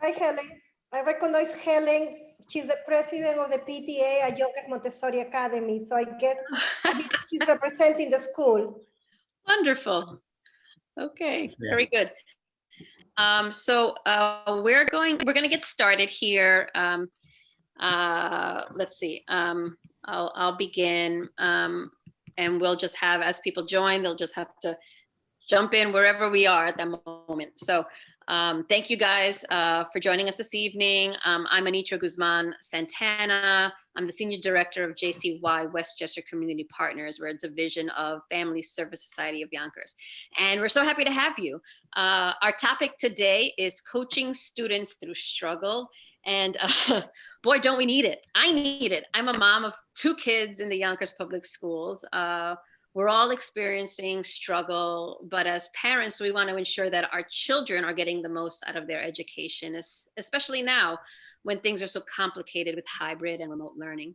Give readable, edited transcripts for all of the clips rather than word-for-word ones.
Hi, Helen. I recognize Helen. She's the president of the PTA at Yonkers Montessori Academy. So I guess she's representing the school. Wonderful. Okay, Yeah. very good. We're going to get started here. Let's see. I'll begin, and we'll just have, as people join, they'll just have to jump in wherever we are at that moment. So thank you guys for joining us this evening. I'm Anitra Guzman Santana. I'm the Senior Director of JCY Westchester Community Partners. We're a division of Family Service Society of Yonkers. And we're so happy to have you. Our topic today is coaching students through struggle. And boy, don't we need it. I need it. I'm a mom of 2 kids in the Yonkers Public Schools. We're all experiencing struggle, but as parents, we want to ensure that our children are getting the most out of their education, especially now when things are so complicated with hybrid and remote learning.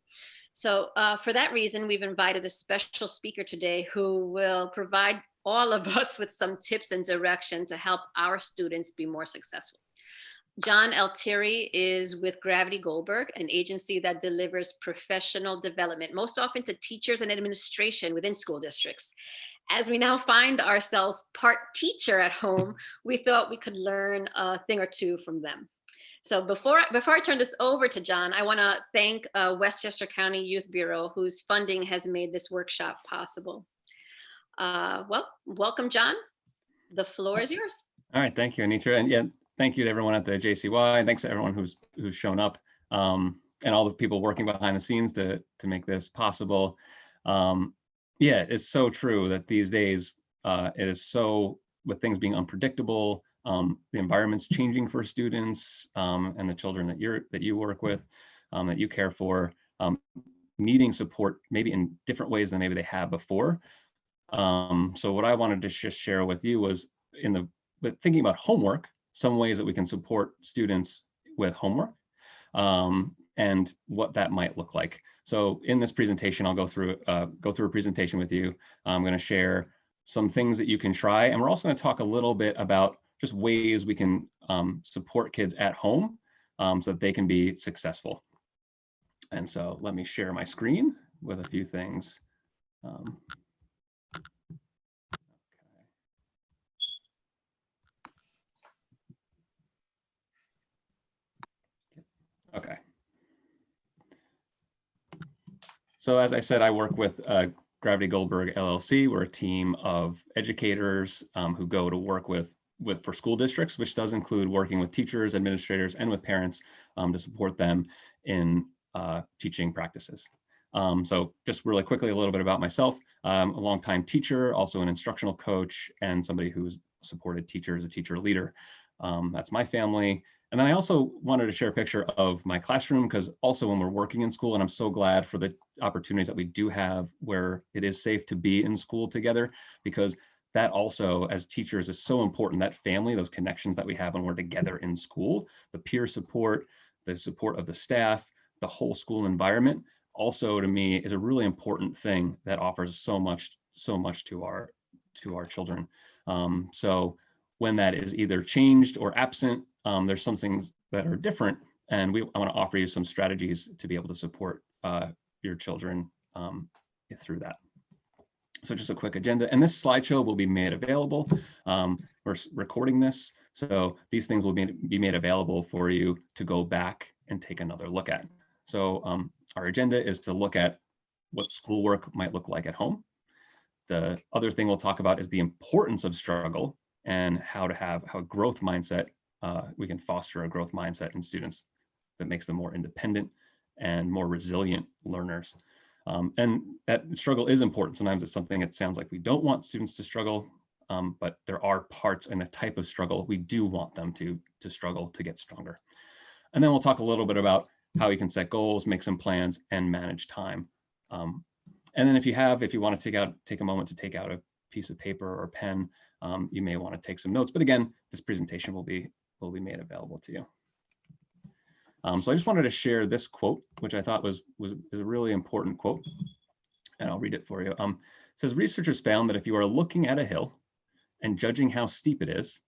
So for that reason, we've invited a special speaker today who will provide all of us with some tips and direction to help our students be more successful. John Altieri is with Gravity Goldberg, an agency that delivers professional development, most often to teachers and administration within school districts. As we now find ourselves part teacher at home, we thought we could learn a thing or two from them. So before I turn this over to John, I want to thank Westchester County Youth Bureau, whose funding has made this workshop possible. Well, welcome, John. The floor is yours. All right, thank you, Anitra. And yeah, thank you to everyone at the JCY, and thanks to everyone who's shown up, and all the people working behind the scenes to make this possible. Yeah, it's so true that these days it is so, with things being unpredictable, the environment's changing for students and the children that you work with, that you care for, needing support maybe in different ways than maybe they have before. So what I wanted to just share with you was thinking about homework, some ways that we can support students with homework, and what that might look like. So in this presentation, I'll go through a presentation with you. I'm going to share some things that you can try, and we're also going to talk a little bit about just ways we can support kids at home so that they can be successful. And so let me share my screen with a few things. Okay. So as I said, I work with Gravity Goldberg LLC. We're a team of educators who go to work for school districts, which does include working with teachers, administrators, and with parents to support them in teaching practices. So just really quickly, a little bit about myself. I'm a longtime teacher, also an instructional coach, and somebody who's supported teachers, a teacher leader. That's my family. And then I also wanted to share a picture of my classroom, because also when we're working in school, and I'm so glad for the opportunities that we do have where it is safe to be in school together, because that also, as teachers, is so important. That family, those connections that we have when we're together in school, the peer support, the support of the staff, the whole school environment, also to me is a really important thing that offers so much to our children. So when that is either changed or absent, there's some things that are different, and I want to offer you some strategies to be able to support your children through that. So just a quick agenda, and this slideshow will be made available. We're recording this, so these things will be made available for you to go back and take another look at. So our agenda is to look at what schoolwork might look like at home. The other thing we'll talk about is the importance of struggle and how a growth mindset, we can foster a growth mindset in students that makes them more independent and more resilient learners. And that struggle is important. Sometimes it's something, it sounds like we don't want students to struggle, but there are parts in a type of struggle we do want them to struggle to get stronger. And then we'll talk a little bit about how you can set goals, make some plans, and manage time. And then if you want to take a moment to take out a piece of paper or a pen, you may want to take some notes. But again, this presentation will be made available to you. So I just wanted to share this quote, which I thought is a really important quote, and I'll read it for you. It says, researchers found that if you are looking at a hill and judging how steep it is,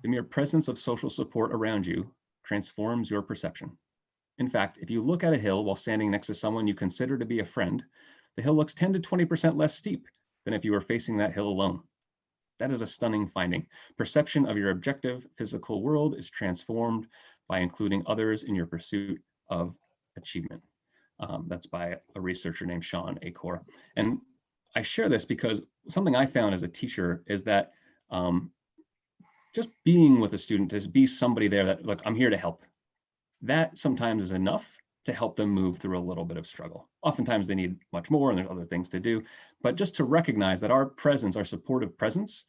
the mere presence of social support around you transforms your perception. In fact, if you look at a hill while standing next to someone you consider to be a friend, the hill looks 10 to 20% less steep than if you were facing that hill alone. That is a stunning finding. Perception of your objective physical world is transformed by including others in your pursuit of achievement. That's by a researcher named Sean Acor. And I share this because something I found as a teacher is that just being with a student, to be somebody there that, look, I'm here to help. That sometimes is enough to help them move through a little bit of struggle. Oftentimes they need much more and there's other things to do, but just to recognize that our presence, our supportive presence,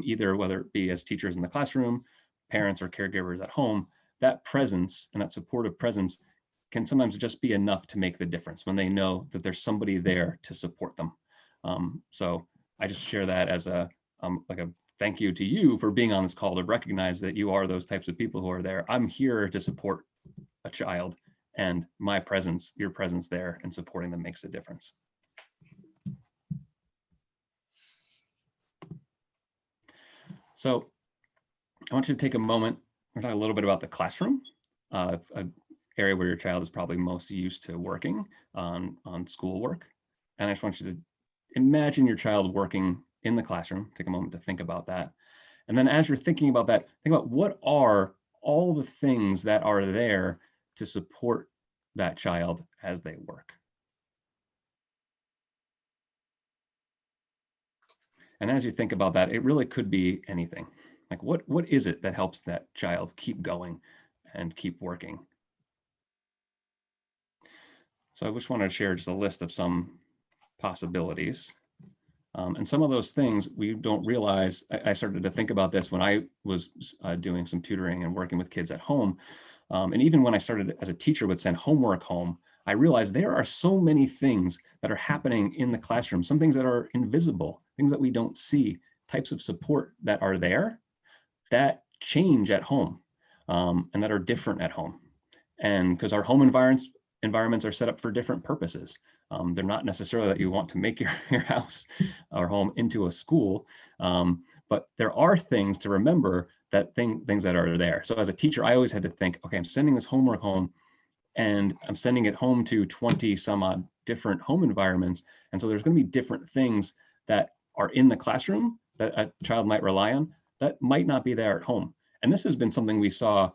either whether it be as teachers in the classroom, parents or caregivers at home, that presence and that supportive presence can sometimes just be enough to make the difference when they know that there's somebody there to support them. So I just share that as a like a thank you to you for being on this call, to recognize that you are those types of people who are there. I'm here to support a child, and my presence, your presence there and supporting them makes a difference. So I want you to take a moment and talk a little bit about the classroom, an area where your child is probably most used to working on schoolwork. And I just want you to imagine your child working in the classroom. Take a moment to think about that. And then as you're thinking about that, think about what are all the things that are there to support that child as they work. And as you think about that, it really could be anything. Like what is it that helps that child keep going and keep working? So I just wanted to share just a list of some possibilities. And some of those things we don't realize. I started to think about this when I was doing some tutoring and working with kids at home. And even when I started as a teacher would send homework home, I realized there are so many things that are happening in the classroom, some things that are invisible, things that we don't see, types of support that are there that change at home and that are different at home. And because our home environments are set up for different purposes. They're not necessarily that you want to make your house or home into a school, but there are things to remember, that things that are there. So as a teacher, I always had to think, okay, I'm sending this homework home and I'm sending it home to 20 some odd different home environments. And so there's going to be different things that are in the classroom that a child might rely on that might not be there at home. And this has been something we saw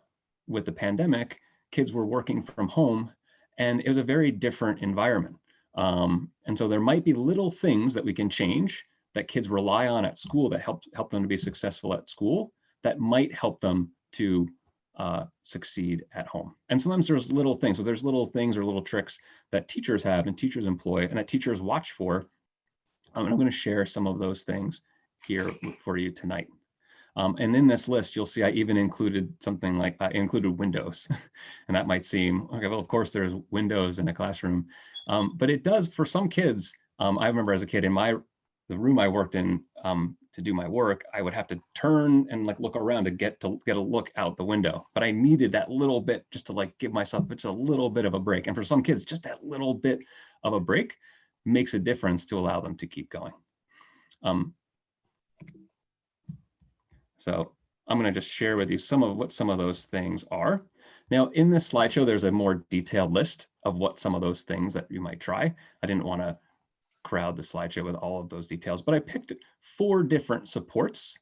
with the pandemic. Kids were working from home and it was a very different environment. And so there might be little things that we can change that kids rely on at school that help them to be successful at school, that might help them to succeed at home. And sometimes there's little things. So there's little things or little tricks that teachers have and teachers employ and that teachers watch for. And I'm going to share some of those things here for you tonight. And in this list, you'll see I even included something like included windows. And that might seem, okay, well, of course there's windows in a classroom. But it does for some kids. I remember as a kid in the room I worked in to do my work, I would have to turn and like look around to get a look out the window. But I needed that little bit just to like give myself just a little bit of a break. And for some kids, just that little bit of a break makes a difference to allow them to keep going. So I'm going to just share with you some of those things are. Now in this slideshow, there's a more detailed list of what some of those things that you might try. I didn't want to crowd the slideshow with all of those details, but I picked 4 different supports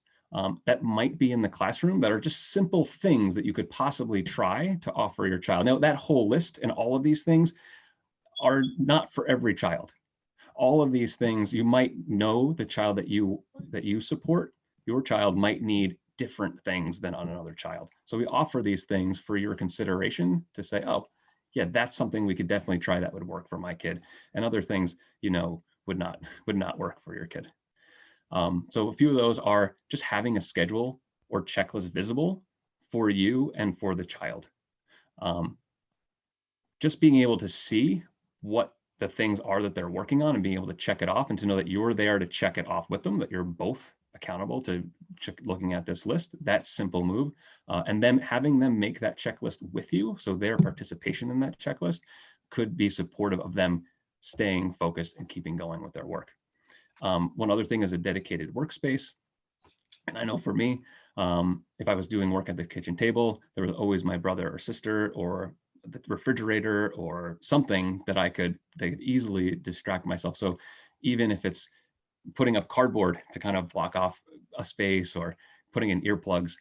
that might be in the classroom that are just simple things that you could possibly try to offer your child. Now that whole list and all of these things are not for every child. All of these things, you might know the child that you support, your child might need different things than on another child. So we offer these things for your consideration to say, oh, yeah, that's something we could definitely try that would work for my kid. And other things, would not work for your kid. So a few of those are just having a schedule or checklist visible for you and for the child. Just being able to see what the things are that they're working on and being able to check it off and to know that you're there to check it off with them, that you're both accountable to looking at this list, that simple move, and then having them make that checklist with you. So their participation in that checklist could be supportive of them staying focused and keeping going with their work. One other thing is a dedicated workspace. And I know for me, If I was doing work at the kitchen table, there was always my brother or sister or the refrigerator or something that I could easily distract myself. So even if it's putting up cardboard to kind of block off a space or putting in earplugs,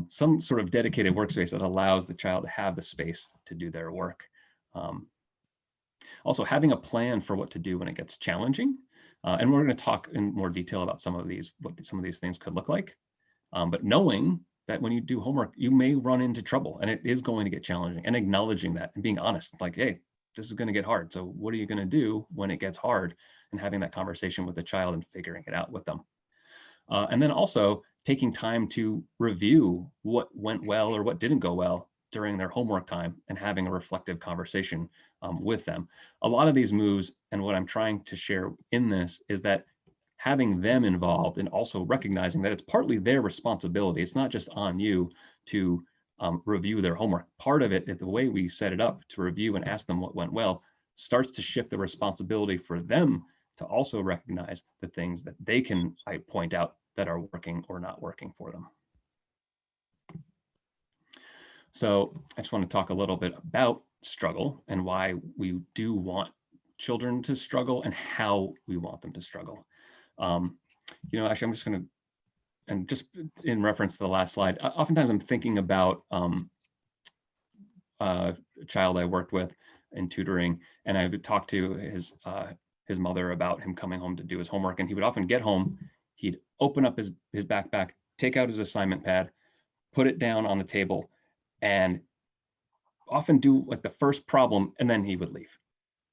some sort of dedicated workspace that allows the child to have the space to do their work. Also having a plan for what to do when it gets challenging. And we're going to talk in more detail about some of these, what some of these things could look like. But knowing that when you do homework, you may run into trouble and it is going to get challenging, and acknowledging that and being honest, like, hey, this is going to get hard. So what are you going to do when it gets hard? And having that conversation with the child and figuring it out with them. And then also taking time to review what went well or what didn't go well during their homework time and having a reflective conversation with them. A lot of these moves, and what I'm trying to share in this, is that having them involved and also recognizing that it's partly their responsibility. It's not just on you to review their homework. Part of it is the way we set it up to review and ask them what went well starts to shift the responsibility for them to also recognize the things that they can point out that are working or not working for them. So I just want to talk a little bit about struggle and why we do want children to struggle and how we want them to struggle. Actually, I'm just going to, and just in reference to the last slide, oftentimes I'm thinking about a child I worked with in tutoring, and I would talk to his mother about him coming home to do his homework, and he would often get home, he'd open up his backpack, take out his assignment pad, put it down on the table, and often do like the first problem, and then he would leave.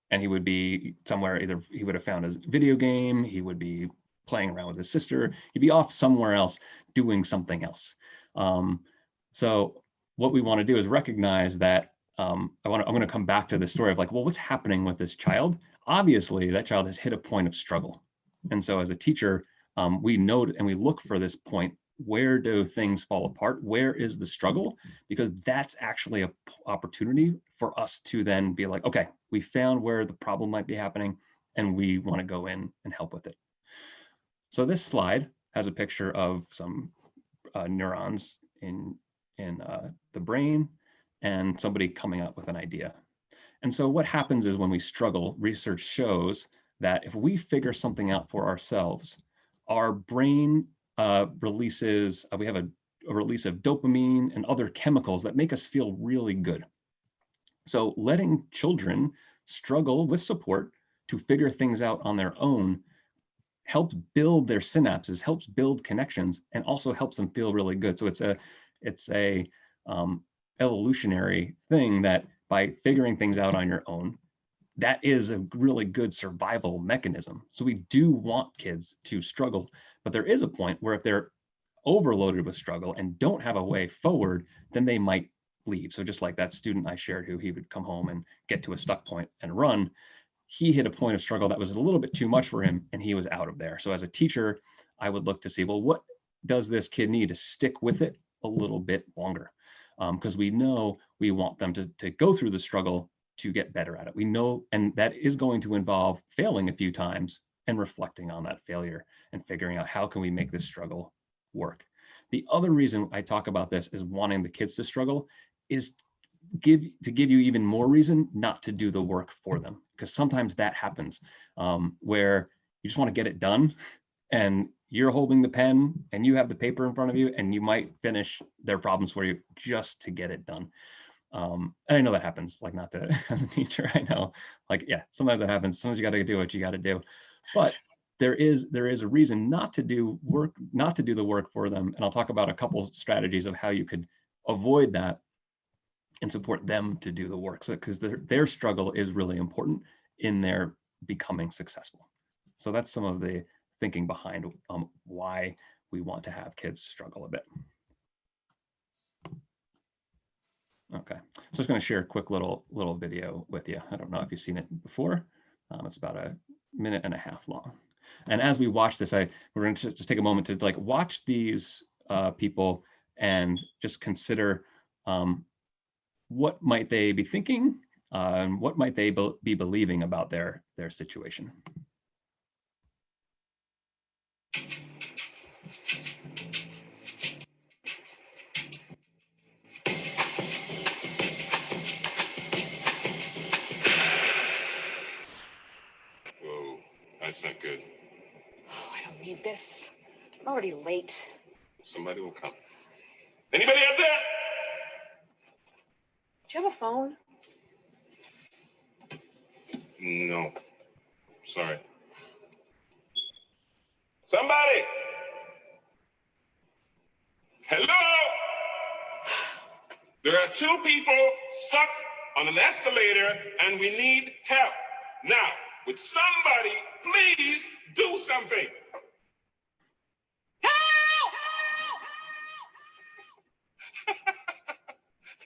And he would be somewhere, either he would have found his video game, he would be playing around with his sister, he'd be off somewhere else doing something else. So what we want to do is recognize that I'm going to come back to the story of like, well, what's happening with this child? Obviously, that child has hit a point of struggle. And so as a teacher, we note and we look for this point. Where do things fall apart? Where is the struggle? Because that's actually an opportunity for us to then be like, okay, we found where the problem might be happening and we want to go in and help with it. So this slide has a picture of some neurons in the brain and somebody coming up with an idea. And so what happens is when we struggle, research shows that if we figure something out for ourselves, our brain releases, we have a release of dopamine and other chemicals that make us feel really good. So letting children struggle with support to figure things out on their own helps build their synapses, helps build connections, and also helps them feel really good. So it's a evolutionary thing that by figuring things out on your own, that is a really good survival mechanism. So we do want kids to struggle, but there is a point where if they're overloaded with struggle and don't have a way forward, then they might leave. So just like that student I shared who he would come home and get to a stuck point and run, he hit a point of struggle that was a little bit too much for him and he was out of there. So as a teacher, I would look to see, well, what does this kid need to stick with it a little bit longer? Because we know we want them to go through the struggle to get better at it. We know, and that is going to involve failing a few times and reflecting on that failure and figuring out how can we make this struggle work. The other reason I talk about this is wanting the kids to struggle is to give you even more reason not to do the work for them, because sometimes that happens where you just want to get it done and you're holding the pen and you have the paper in front of you and you might finish their problems for you just to get it done. And I know that happens, like not to, as a teacher, I know, like, yeah, sometimes that happens. Sometimes you got to do what you got to do, but there is a reason not to do the work for them. And I'll talk about a couple strategies of how you could avoid that and support them to do the work. So, because their struggle is really important in their becoming successful. So that's some of the thinking behind why we want to have kids struggle a bit. Okay, so I'm just going to share a quick little video with you. I don't know if you've seen it before. It's about 1.5 minutes long. And as we watch this, we're going to just take a moment to like watch these people and just consider what might they be thinking, and what might they be believing about their situation. this. I'm already late. Somebody will come. Anybody out there? Do you have a phone? No. Sorry. Somebody! Hello? There are 2 people stuck on an escalator and we need help. Now, would somebody please do something? Help!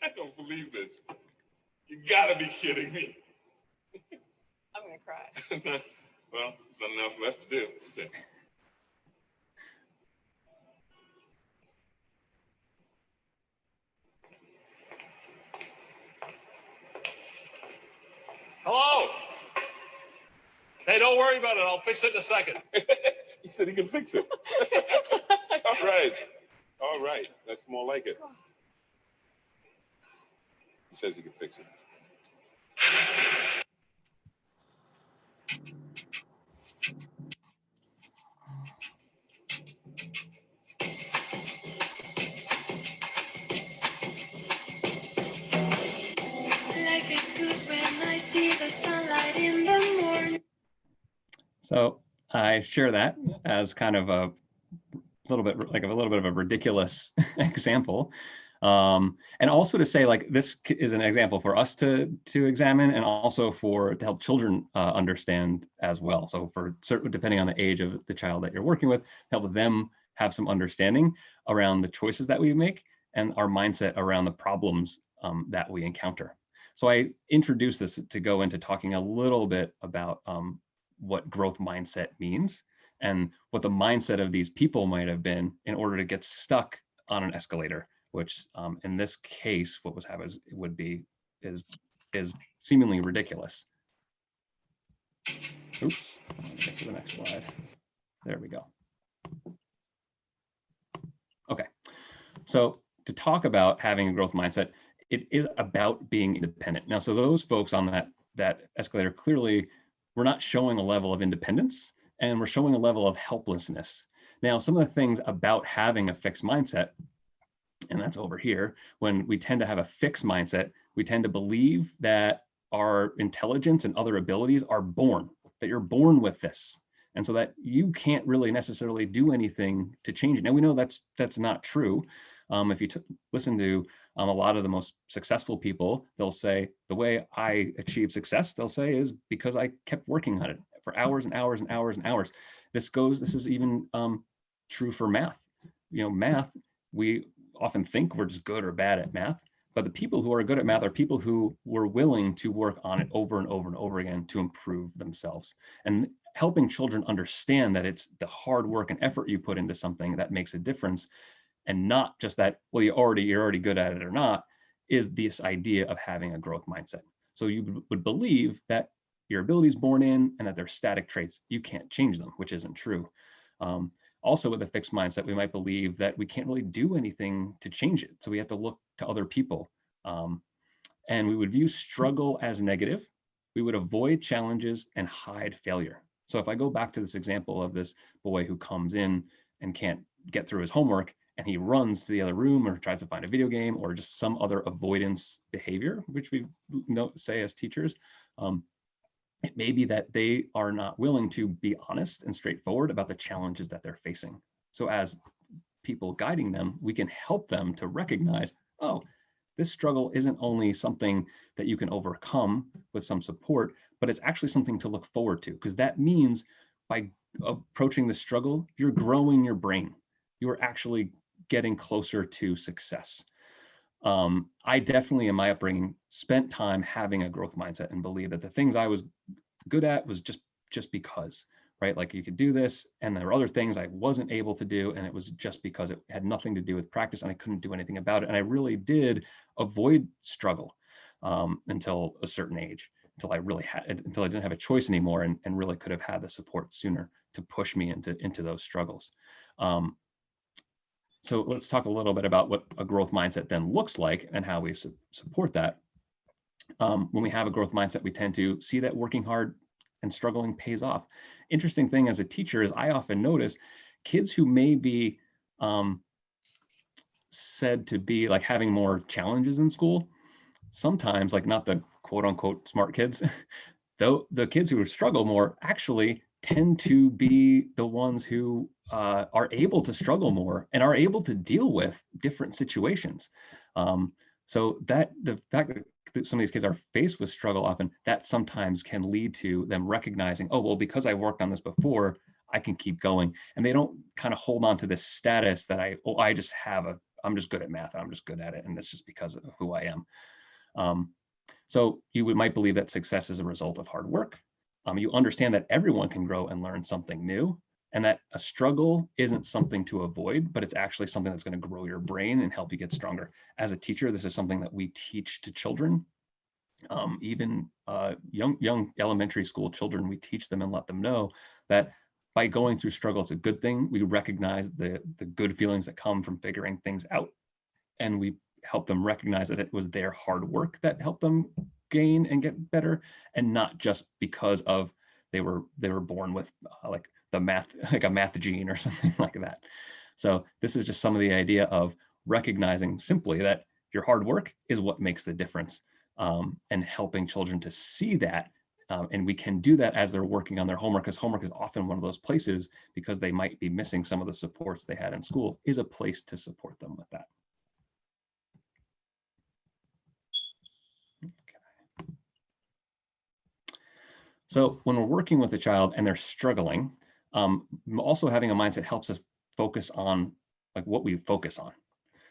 I don't believe this. You gotta be kidding me. I'm gonna cry. Well, there's nothing else left to do, is it? Hello? Hey, don't worry about it. I'll fix it in a second. He said he can fix it. All right. All right. That's more like it. He says he can fix it. Life is good when I see the sunlight in the morning. So I share that as kind of a little bit of a ridiculous example. And also to say, like, this is an example for us to examine, and also to help children understand as well. So for certain, depending on the age of the child that you're working with, help them have some understanding around the choices that we make and our mindset around the problems that we encounter. So I introduced this to go into talking a little bit about what growth mindset means and what the mindset of these people might have been in order to get stuck on an escalator, which in this case, what was happening is seemingly ridiculous. Oops, get to the next slide. There we go. Okay, so to talk about having a growth mindset, it is about being independent. Now, so those folks on that escalator clearly were not showing a level of independence, and we're showing a level of helplessness. Now, some of the things about having a fixed mindset, and that's over here, when we tend to have a fixed mindset, we tend to believe that our intelligence and other abilities are born, that you're born with this. And so that you can't really necessarily do anything to change it. Now, we know that's not true. If you listen to a lot of the most successful people, they'll say, the way I achieve success, they'll say, is because I kept working on it for hours and hours and hours and hours. This is even true for math. You know, math, we often think we're just good or bad at math, but the people who are good at math are people who were willing to work on it over and over and over again to improve themselves. And helping children understand that it's the hard work and effort you put into something that makes a difference, and not just that, well, you're already good at it or not, is this idea of having a growth mindset. So you would believe that your ability is born in and that they're static traits. You can't change them, which isn't true. Also, with a fixed mindset, we might believe that we can't really do anything to change it. So we have to look to other people. And we would view struggle as negative. We would avoid challenges and hide failure. So if I go back to this example of this boy who comes in and can't get through his homework, and he runs to the other room or tries to find a video game or just some other avoidance behavior, which we say as teachers, it may be that they are not willing to be honest and straightforward about the challenges that they're facing. So as people guiding them, we can help them to recognize, oh, this struggle isn't only something that you can overcome with some support, but it's actually something to look forward to, because that means by approaching the struggle, you're growing your brain. You are actually getting closer to success. I definitely, in my upbringing, spent time having a growth mindset and believe that the things I was good at was just because, right? Like, you could do this, and there were other things I wasn't able to do, and it was just because it had nothing to do with practice, and I couldn't do anything about it. And I really did avoid struggle until a certain age, until I didn't have a choice anymore, and really could have had the support sooner to push me into those struggles. So let's talk a little bit about what a growth mindset then looks like and how we support that. When we have a growth mindset, we tend to see that working hard and struggling pays off. Interesting thing as a teacher is I often notice kids who may be said to be like having more challenges in school, sometimes, like not the quote unquote smart kids, though the kids who struggle more actually tend to be the ones who are able to struggle more and are able to deal with different situations. So that the fact that some of these kids are faced with struggle often, that sometimes can lead to them recognizing, oh, well, because I worked on this before, I can keep going. And they don't kind of hold on to this status that I'm just good at math, I'm just good at it, and it's just because of who I am. So you might believe that success is a result of hard work. You understand that everyone can grow and learn something new, and that a struggle isn't something to avoid, but it's actually something that's going to grow your brain and help you get stronger. As a teacher, this is something that we teach to children, even young elementary school children. We teach them and let them know that by going through struggle, it's a good thing. We recognize the good feelings that come from figuring things out, and we help them recognize that it was their hard work that helped them gain and get better, and not just because of they were born with like the math, like a math gene or something like that. So this is just some of the idea of recognizing simply that your hard work is what makes the difference, and helping children to see that. And we can do that as they're working on their homework, because homework is often one of those places, because they might be missing some of the supports they had in school, is a place to support them with that. Okay. So when we're working with a child and they're struggling, also having a mindset helps us focus on like what we focus on.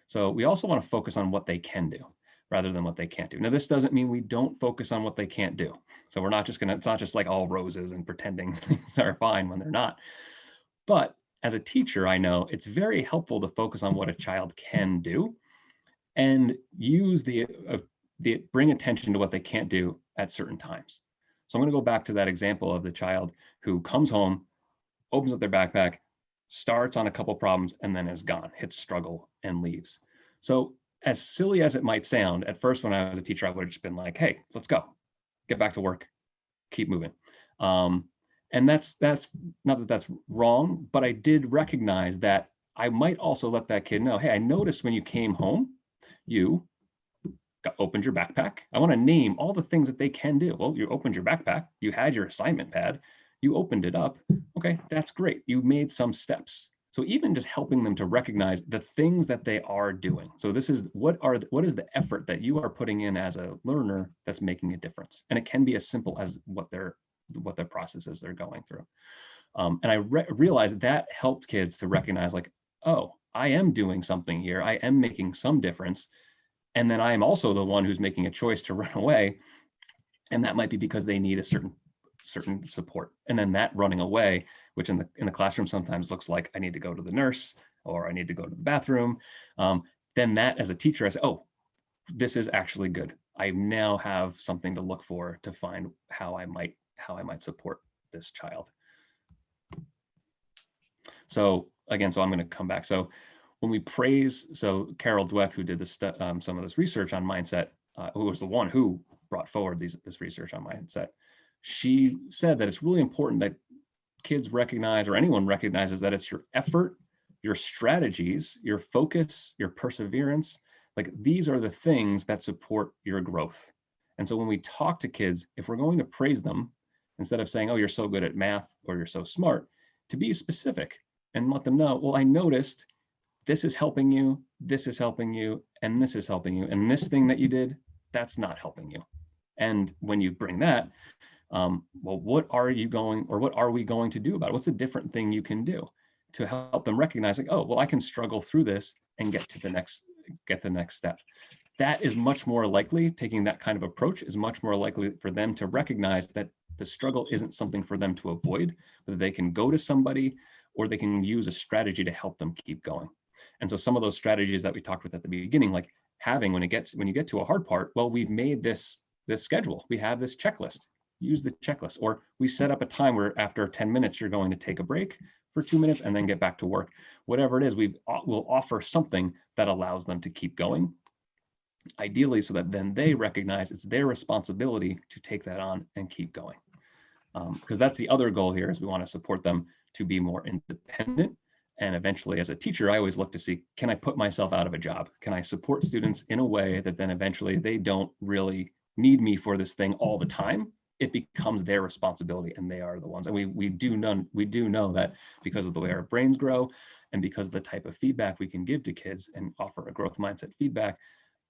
So we also want to focus on what they can do rather than what they can't do. Now, this doesn't mean we don't focus on what they can't do. So we're not just it's not just like all roses and pretending things are fine when they're not. But as a teacher, I know it's very helpful to focus on what a child can do and use bring attention to what they can't do at certain times. So I'm going to go back to that example of the child who comes home, opens up their backpack, starts on a couple problems, and then is gone, hits struggle and leaves. So as silly as it might sound, at first when I was a teacher, I would have just been like, hey, let's go, get back to work, keep moving. And that's not that that's wrong, but I did recognize that I might also let that kid know, hey, I noticed when you came home, you opened your backpack. I want to name all the things that they can do. Well, you opened your backpack, you had your assignment pad, you opened it up. Okay, that's great. You made some steps. So even just helping them to recognize the things that they are doing. So this is what is the effort that you are putting in as a learner that's making a difference. And it can be as simple as what their processes they're going through. And I realized that helped kids to recognize like, oh, I am doing something here. I am making some difference. And then I am also the one who's making a choice to run away. And that might be because they need a certain support. And then that running away, which in the classroom sometimes looks like I need to go to the nurse or I need to go to the bathroom. Then that as a teacher, I say, oh, this is actually good. I now have something to look for to find how I might support this child. So again, so I'm going to come back. So when we praise, so Carol Dweck, who did some of this research on mindset, who was the one who brought forward this research on mindset, she said that it's really important that kids recognize, or anyone recognizes, that it's your effort, your strategies, your focus, your perseverance, like these are the things that support your growth. And so when we talk to kids, if we're going to praise them, instead of saying, oh, you're so good at math or you're so smart, to be specific and let them know, well, I noticed this is helping you, this is helping you, and this is helping you, and this thing that you did, that's not helping you. And when you bring that, well, what are we going to do about it? What's a different thing you can do to help them recognize, like, oh, well, I can struggle through this and get the next step. That is much more likely, taking that kind of approach is much more likely for them to recognize that the struggle isn't something for them to avoid, but they can go to somebody or they can use a strategy to help them keep going. And so some of those strategies that we talked with at the beginning, like having, when you get to a hard part, well, we've made this schedule, we have this checklist, use the checklist, or we set up a time where after 10 minutes, you're going to take a break for 2 minutes and then get back to work. Whatever it is, we'll offer something that allows them to keep going, ideally so that then they recognize it's their responsibility to take that on and keep going. Because that's the other goal here, is we want to support them to be more independent And eventually, as a teacher, I always look to see, can I put myself out of a job? Can I support students in a way that then eventually they don't really need me for this thing all the time? It becomes their responsibility, and they are the ones. And we do know that because of the way our brains grow, and because of the type of feedback we can give to kids and offer a growth mindset feedback,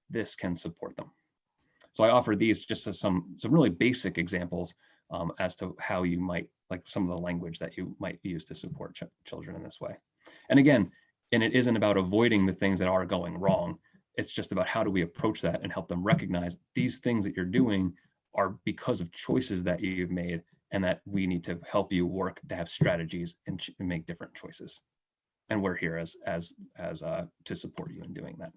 this can support them. So I offer these just as some really basic examples as to how you might, like some of the language that you might use to support children in this way. And again, and it isn't about avoiding the things that are going wrong. It's just about how do we approach that and help them recognize these things that you're doing are because of choices that you've made, and that we need to help you work to have strategies and make different choices. And we're here as to support you in doing that.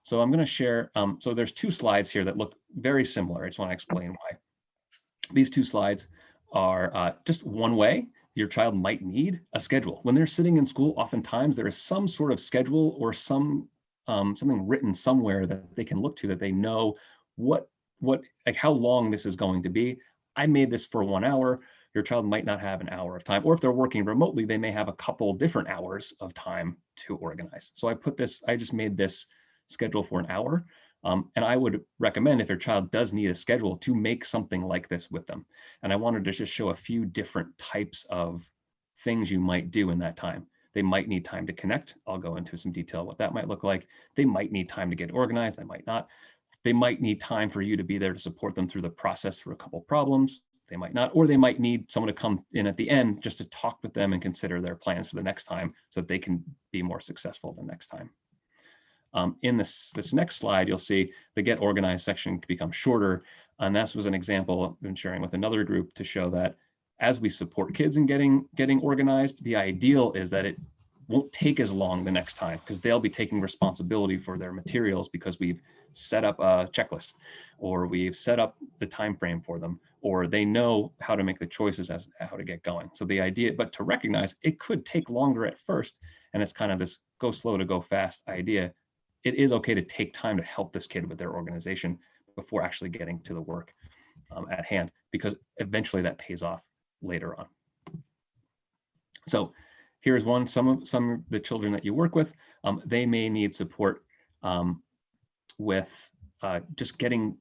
So I'm going to share, so there's 2 slides here that look very similar. I just want to explain why. These 2 slides are just one way your child might need a schedule. When they're sitting in school, oftentimes there is some sort of schedule or something written somewhere that they can look to, that they know what like how long this is going to be. I made this for 1 hour. Your child might not have an hour of time, or if they're working remotely, they may have a couple different hours of time to organize. So I just made this schedule for an hour. And I would recommend, if your child does need a schedule, to make something like this with them. And I wanted to just show a few different types of things you might do in that time. They might need time to connect. I'll go into some detail what that might look like. They might need time to get organized. They might not. They might need time for you to be there to support them through the process through a couple problems. They might not, or they might need someone to come in at the end just to talk with them and consider their plans for the next time so that they can be more successful the next time. In this next slide, you'll see the get organized section can become shorter. And that was an example I've been sharing with another group to show that as we support kids in getting organized, the ideal is that it won't take as long the next time, because they'll be taking responsibility for their materials because we've set up a checklist, or we've set up the time frame for them, or they know how to make the choices as how to get going. So the idea, but to recognize it could take longer at first, and it's kind of this go slow to go fast idea. It is okay to take time to help this kid with their organization before actually getting to the work at hand, because eventually that pays off later on. So here's one, some of the children that you work with, they may need support with just getting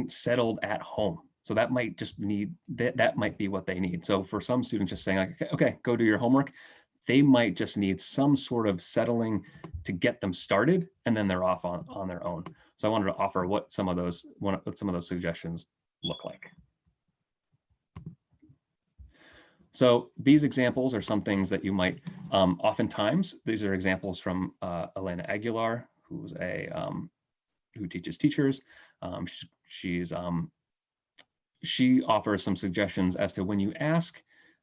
settled at home. So that might just need, that might be what they need. So for some students, just saying like, okay, go do your homework, they might just need some sort of settling to get them started, and then they're off on their own. So I wanted to offer what some of those suggestions look like. So these examples are some things that you might, oftentimes, these are examples from Elena Aguilar, who's who teaches teachers. She offers some suggestions as to when you ask,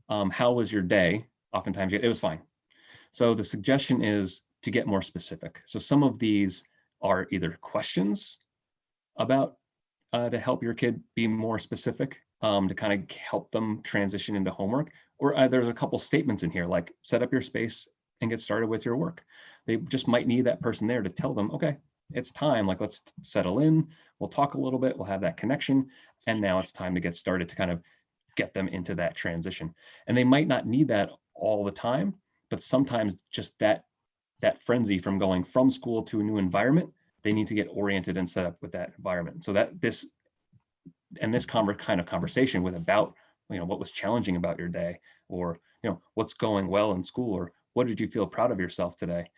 how was your day? Oftentimes it was fine. So the suggestion is to get more specific. So some of these are either questions about to help your kid be more specific, to kind of help them transition into homework, or there's a couple statements in here like set up your space and get started with your work. They just might need that person there to tell them, okay, it's time, like let's settle in, we'll talk a little bit, we'll have that connection, and now it's time to get started, to kind of get them into that transition. And they might not need that all the time, but sometimes just that frenzy from going from school to a new environment, they need to get oriented and set up with that environment. So that this kind of conversation with about, what was challenging about your day, or, what's going well in school, or what did you feel proud of yourself today?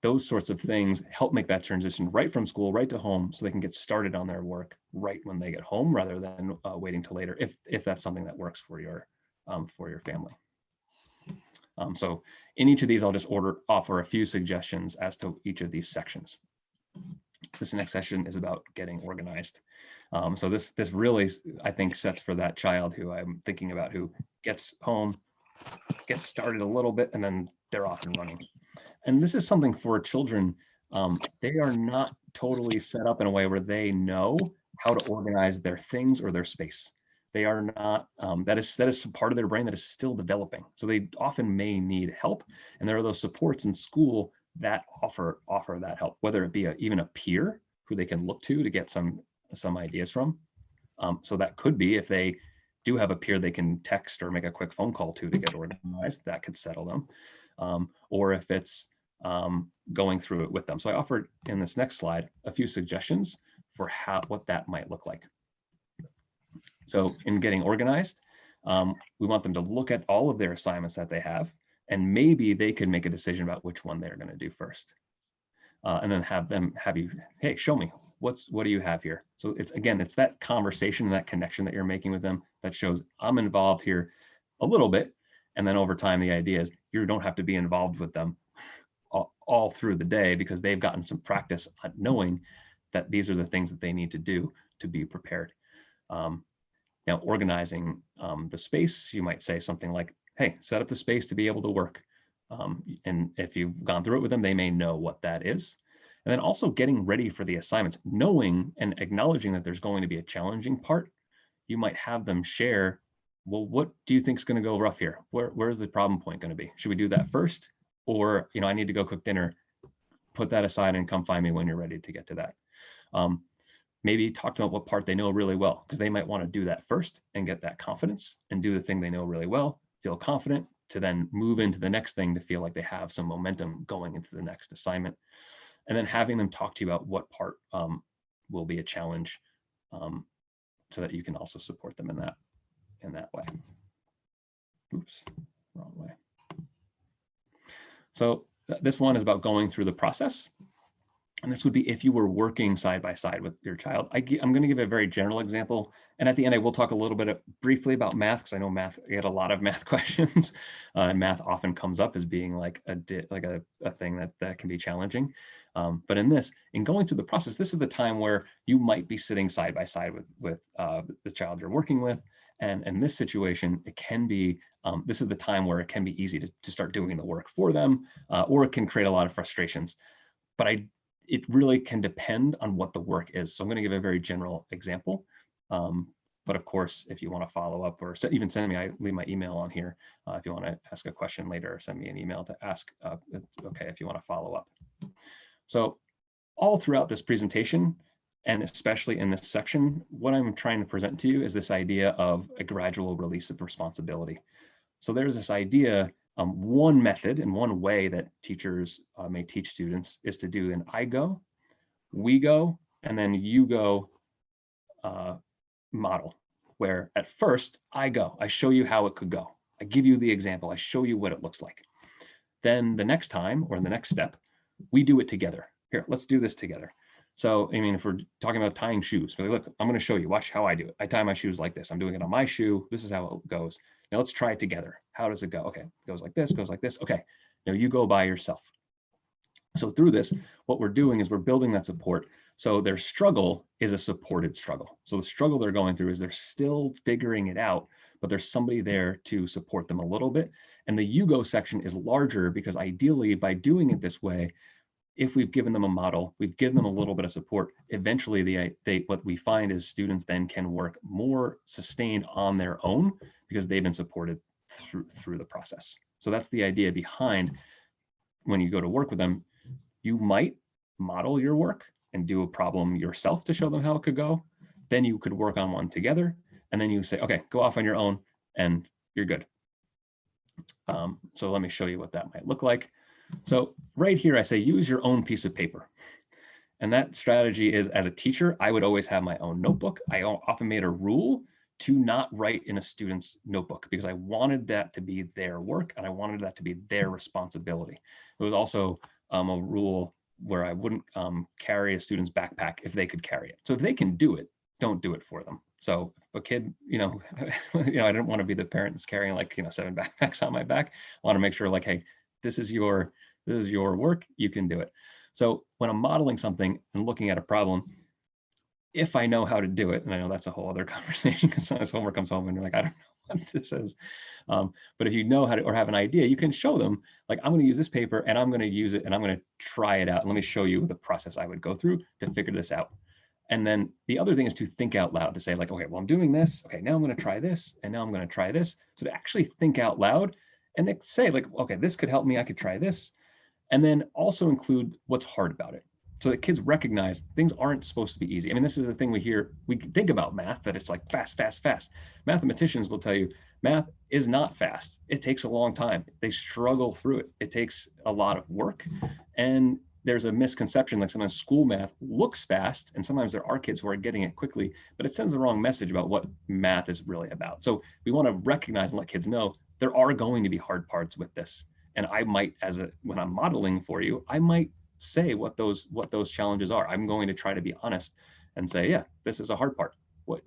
Those sorts of things help make that transition right from school, right to home, so they can get started on their work right when they get home, rather than waiting till later, if that's something that works for your family. So in each of these, I'll just offer a few suggestions as to each of these sections. This next session is about getting organized. So this really, I think, sets for that child who I'm thinking about, who gets home, gets started a little bit, and then they're off and running. And this is something for children, they are not totally set up in a way where they know how to organize their things or their space. They are not, that is part of their brain that is still developing. So they often may need help. And there are those supports in school that offer that help, whether it be even a peer who they can look to get some ideas from. So that could be if they do have a peer they can text or make a quick phone call to get organized, that could settle them. Or if it's going through it with them. So I offered in this next slide a few suggestions for what that might look like. So in getting organized, we want them to look at all of their assignments that they have, and maybe they could make a decision about which one they're going to do first. And then have you, hey, show me, what do you have here? So it's that conversation and that connection that you're making with them that shows I'm involved here a little bit. And then over time, the idea is you don't have to be involved with them all through the day, because they've gotten some practice at knowing that these are the things that they need to do to be prepared. Now, organizing the space, you might say something like, hey, set up the space to be able to work. And if you've gone through it with them, they may know what that is. And then also getting ready for the assignments, knowing and acknowledging that there's going to be a challenging part. You might have them share, well, what do you think is going to go rough here? Where's the problem point going to be? Should we do that first? Or, I need to go cook dinner, put that aside and come find me when you're ready to get to that. Maybe talk to them about what part they know really well, because they might want to do that first and get that confidence and do the thing they know really well, feel confident to then move into the next thing to feel like they have some momentum going into the next assignment. And then having them talk to you about what part will be a challenge, so that you can also support them in that way. Oops, wrong way. So this one is about going through the process. And this would be if you were working side by side with your child. I'm going to give a very general example. And at the end, I will talk a little bit briefly about math, because I know math, I get a lot of math questions. And math often comes up as being like a thing that can be challenging. But in going through the process, this is the time where you might be sitting side by side with the child you're working with. And in this situation, it can be, this is the time where it can be easy to start doing the work for them, or it can create a lot of frustrations. But it really can depend on what the work is. So I'm going to give a very general example. But of course, if you want to follow up or even send me, I leave my email on here. If you want to ask a question later, send me an email to ask. It's okay if you want to follow up. So all throughout this presentation, and especially in this section, what I'm trying to present to you is this idea of a gradual release of responsibility. So there's this idea, one method and one way that teachers may teach students is to do an I go, we go, and then you go model, where at first I go, I show you how it could go. I give you the example, I show you what it looks like. Then the next time, or the next step, we do it together. Here, let's do this together. So, if we're talking about tying shoes, but look, I'm going to show you, watch how I do it. I tie my shoes like this. I'm doing it on my shoe. This is how it goes. Now let's try it together. How does it go? Okay, it goes like this, goes like this. Okay, now you go by yourself. So through this, what we're doing is we're building that support. So their struggle is a supported struggle. So the struggle they're going through is they're still figuring it out, but there's somebody there to support them a little bit. And the you go section is larger because ideally by doing it this way, if we've given them a model, we've given them a little bit of support, eventually what we find is students then can work more sustained on their own because they've been supported through the process. So that's the idea behind when you go to work with them. You might model your work and do a problem yourself to show them how it could go. Then you could work on one together. And then you say, okay, go off on your own and you're good. So let me show you what that might look like. So right here, I say, use your own piece of paper. And that strategy is, as a teacher, I would always have my own notebook. I often made a rule to not write in a student's notebook because I wanted that to be their work and I wanted that to be their responsibility. It was also a rule where I wouldn't carry a student's backpack if they could carry it. So if they can do it, don't do it for them. So if a kid, I didn't want to be the parent that's carrying 7 backpacks on my back. I want to make sure hey, this is your work, you can do it. So when I'm modeling something and looking at a problem, if I know how to do it, and I know that's a whole other conversation because sometimes homework comes home and you're like, I don't know what this is. But if you know how to, or have an idea, you can show them I'm going to use this paper and I'm going to use it and I'm going to try it out. And let me show you the process I would go through to figure this out. And then the other thing is to think out loud, to say okay, well, I'm doing this. Okay, now I'm going to try this. And now I'm going to try this. So to actually think out loud and they say okay, this could help me. I could try this. And then also include what's hard about it. so that kids recognize things aren't supposed to be easy. I mean, this is the thing we hear, we think about math, that it's like fast, fast, fast. Mathematicians will tell you math is not fast. It takes a long time. They struggle through it. It takes a lot of work. And there's a misconception, like sometimes school math looks fast, and sometimes there are kids who are getting it quickly, but it sends the wrong message about what math is really about. So we want to recognize and let kids know there are going to be hard parts with this. And I might, when I'm modeling for you, I might say what those challenges are. I'm going to try to be honest and say, yeah, this is a hard part.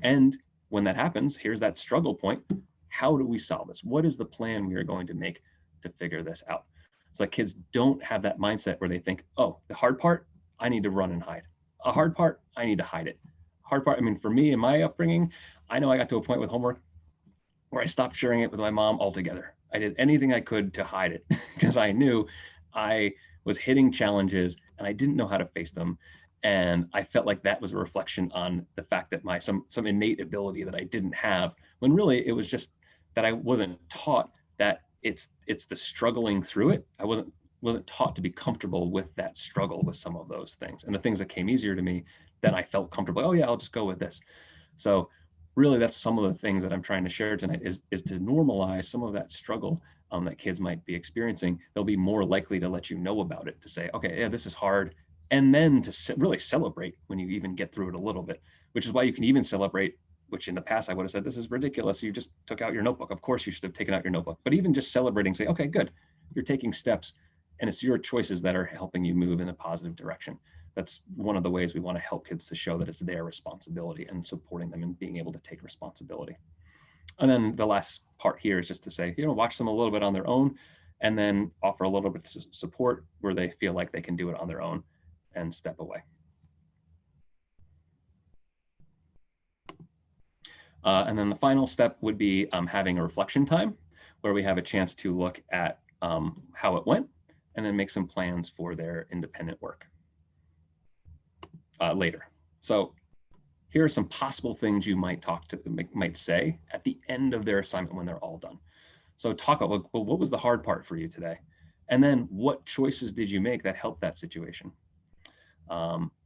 And when that happens, here's that struggle point. How do we solve this? What is the plan we are going to make to figure this out? So that kids don't have that mindset where they think, oh, the hard part, I need to run and hide. A hard part, I need to hide it. Hard part, I mean, for me in my upbringing, I know I got to a point with homework where I stopped sharing it with my mom altogether. I did anything I could to hide it because I knew I was hitting challenges and I didn't know how to face them. And I felt like that was a reflection on the fact that some innate ability that I didn't have, when really it was just that I wasn't taught that it's the struggling through it. I wasn't taught to be comfortable with that struggle with some of those things. And the things that came easier to me, then I felt comfortable. Oh yeah, I'll just go with this. So really that's some of the things that I'm trying to share tonight is to normalize some of that struggle that kids might be experiencing. They'll be more likely to let you know about it, to say, okay, yeah, this is hard. And then to really celebrate when you even get through it a little bit, which is why you can even celebrate, which in the past I would have said, this is ridiculous. You just took out your notebook. Of course you should have taken out your notebook, but even just celebrating, say, okay, good. You're taking steps and it's your choices that are helping you move in a positive direction. That's one of the ways we want to help kids, to show that it's their responsibility and supporting them in being able to take responsibility. And then the last part here is just to say, watch them a little bit on their own and then offer a little bit of support where they feel like they can do it on their own and step away. And then the final step would be having a reflection time where we have a chance to look at how it went and then make some plans for their independent work later. So here are some possible things you might say at the end of their assignment when they're all done. So talk about, well, what was the hard part for you today? And then what choices did you make that helped that situation?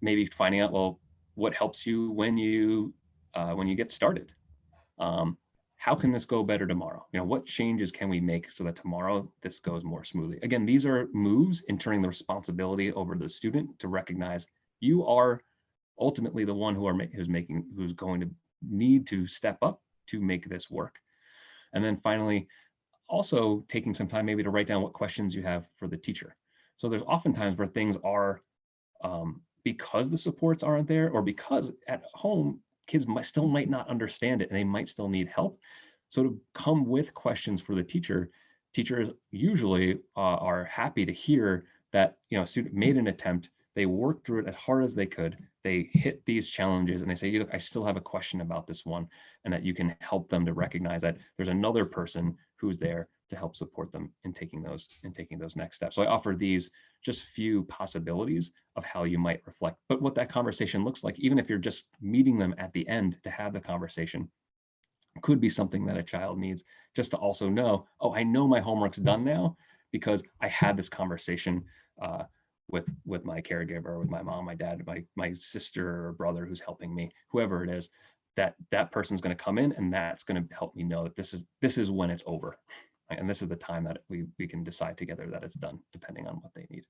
Maybe finding out, well, what helps you when you get started? How can this go better tomorrow? What changes can we make so that tomorrow this goes more smoothly? Again, these are moves in turning the responsibility over to the student to recognize you are ultimately the one who's going to need to step up to make this work. And then finally, also taking some time maybe to write down what questions you have for the teacher. So there's often times where things are because the supports aren't there, or because at home kids still might not understand it and they might still need help. So to come with questions for the teacher, teachers usually are happy to hear that a student made an attempt, they worked through it as hard as they could, they hit these challenges, and they say, look, I still have a question about this one, and that you can help them to recognize that there's another person who's there to help support them in taking those next steps. So I offer these just few possibilities of how you might reflect, but what that conversation looks like, even if you're just meeting them at the end to have the conversation, could be something that a child needs just to also know, oh, I know my homework's done now because I had this conversation with my caregiver, with my mom, my dad, my sister or brother who's helping me, whoever it is, that person's going to come in and that's going to help me know that this is when it's over. And this is the time that we can decide together that it's done, depending on what they need.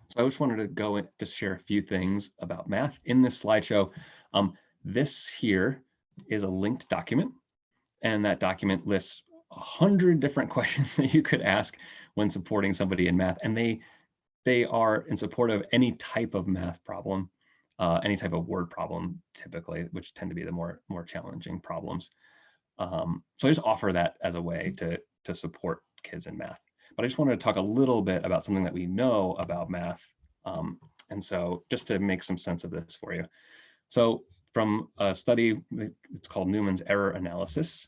So I just wanted to go and just share a few things about math in this slideshow. This here is a linked document, and that document lists 100 different questions that you could ask when supporting somebody in math. And they are in support of any type of math problem, any type of word problem, typically, which tend to be the more challenging problems. So I just offer that as a way to support kids in math. But I just wanted to talk a little bit about something that we know about math. And so just to make some sense of this for you. So from a study, it's called Newman's error analysis.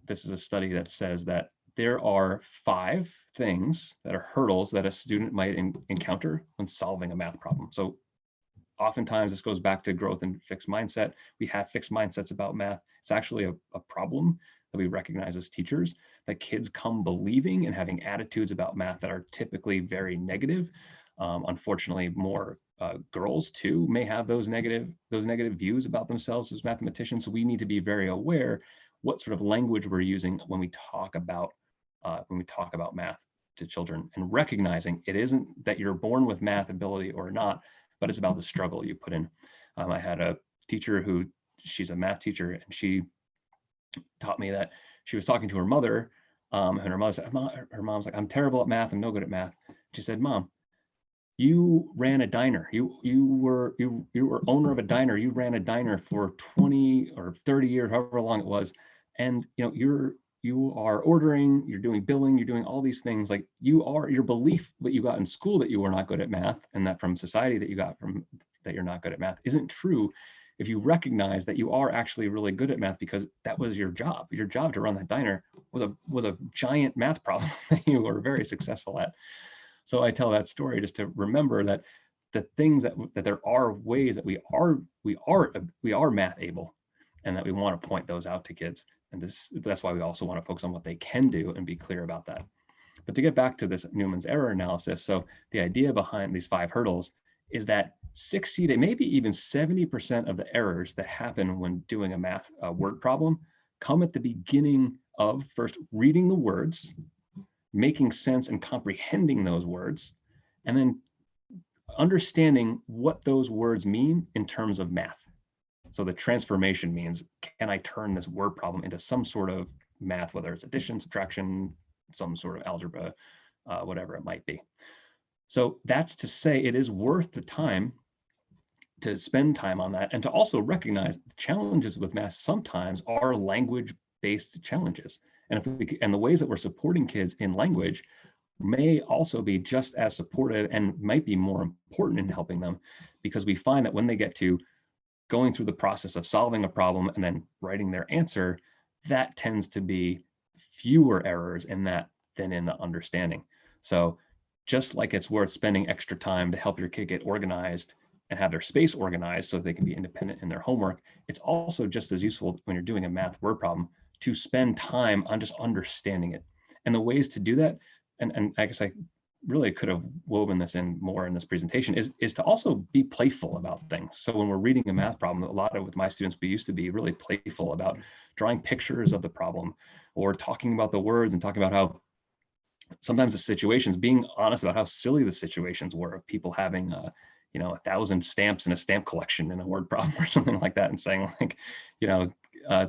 This is a study that says that there are 5 things that are hurdles that a student might encounter when solving a math problem. So oftentimes this goes back to growth and fixed mindset. We have fixed mindsets about math. It's actually a problem that we recognize as teachers that kids come believing and having attitudes about math that are typically very negative. Unfortunately, more girls too may have those negative views about themselves as mathematicians. So we need to be very aware what sort of language we're using when we talk about math to children, and recognizing it isn't that you're born with math ability or not, but it's about the struggle you put in. I had a teacher who, she's a math teacher, and she taught me that she was talking to her mother, and her mother said, her mom's like, I'm terrible at math, I'm no good at math. She said, Mom, you ran a diner. You were owner of a diner. You ran a diner for 20 or 30 years, however long it was. And you are ordering, you're doing billing, you're doing all these things. Like your belief that you got in school that you were not good at math, and that from society that you got from that you're not good at math, isn't true if you recognize that you are actually really good at math, because that was your job. Your job to run that diner was a giant math problem that you were very successful at. So I tell that story just to remember that the things that there are ways that we are math able, and that we want to point those out to kids. And that's why we also want to focus on what they can do and be clear about that. But to get back to this Newman's error analysis, so the idea behind these 5 hurdles is that 60 to maybe even 70% of the errors that happen when doing a math word problem come at the beginning of first reading the words, making sense and comprehending those words, and then understanding what those words mean in terms of math. So the transformation means, can I turn this word problem into some sort of math, whether it's addition, subtraction, some sort of algebra, whatever it might be. So that's to say it is worth the time to spend time on that, and to also recognize the challenges with math sometimes are language-based challenges. And and the ways that we're supporting kids in language may also be just as supportive and might be more important in helping them, because we find that when they get to going through the process of solving a problem and then writing their answer, that tends to be fewer errors in that than in the understanding. So just like it's worth spending extra time to help your kid get organized and have their space organized so they can be independent in their homework, it's also just as useful when you're doing a math word problem to spend time on just understanding it. And the ways to do that, and I guess I really could have woven this in more in this presentation, is to also be playful about things. So when we're reading a math problem, a lot of with my students, we used to be really playful about drawing pictures of the problem, or talking about the words and talking about how sometimes the situations, being honest about how silly the situations were of people having 1,000 stamps in a stamp collection in a word problem or something like that, and saying like,